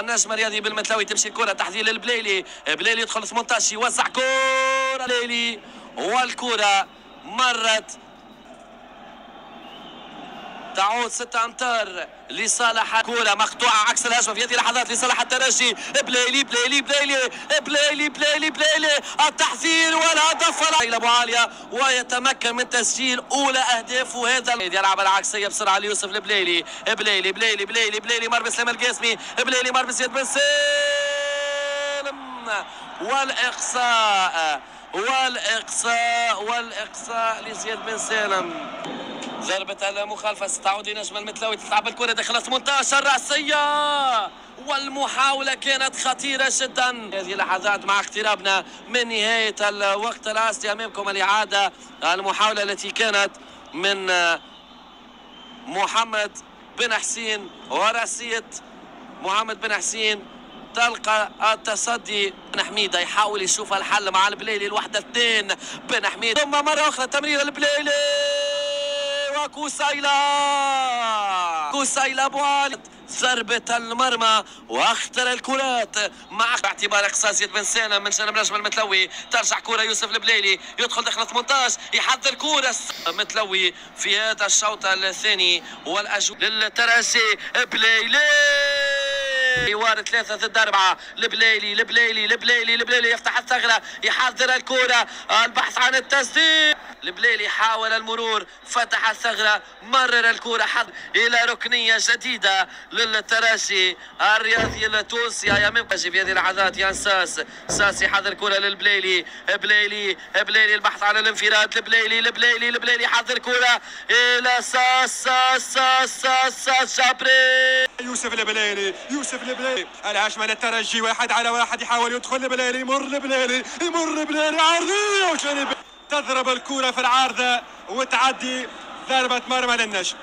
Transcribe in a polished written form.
النجم الرياضي بالمتلاوي تمشي الكرة تحذير للبليلي، بليلي يدخل 18 يوزع كرة بليلي والكرة مرت تعود 6 امتار لصالح كرة مقطوعة عكس الهجمة في هذه اللحظات لصالح الترجي. بليلي بليلي بليلي بليلي بليلي بليلي التحذير والهدف إلى ابو عالية ويتمكن من تسجيل اولى اهدافه. هذا يلعب العكسية بسرعة ليوسف البليلي. بليلي بليلي بليلي بليلي مر بسلام القاسمي. بليلي مر بزياد بن سالم والاقصاء لزياد بن سالم. ضربة المخالفة ستعود لنجم المتلاوي تلعب الكرة داخل 18 رأسية والمحاولة كانت خطيرة جدا. هذه اللحظات مع اقترابنا من نهاية الوقت الأصلي أمامكم الإعادة. المحاولة التي كانت من محمد بن حسين ورأسية محمد بن حسين تلقى التصدي. بن حميدة يحاول يشوف الحل مع البليلي الوحدة 2 بن حميدة ثم مرة أخرى تمرير البليلي كوسايلا ابو علي ضربة المرمى واختر الكرات مع اعتبار اقصاء زياد بن سالم من جانب نجم المتلوي. ترجع كرة يوسف البليلي يدخل داخل 18 يحضر كرة متلوي في هذا الشوط الثاني للترجي. بليلي حوار 3 ضد 4 البليلي يفتح الثغرة يحضر الكرة البحث عن التسديد. البليلي حاول المرور فتح الثغرة مرر الكرة حظ إلى ركنية جديدة للترجي الرياضي التونسي. يا في هذه اللحظات يان ساس يحضر كرة للبليلي. بليلي البحث عن الانفراد. البليلي حضر كرة إلى ساس جابري. يوسف البليلي الهجمة للترجي 1 على 1 يحاول يدخل البليلي يمر البليلي عرضية وجانب تضرب الكرة في العارضة وتعدي ضربة مرمى للنجم.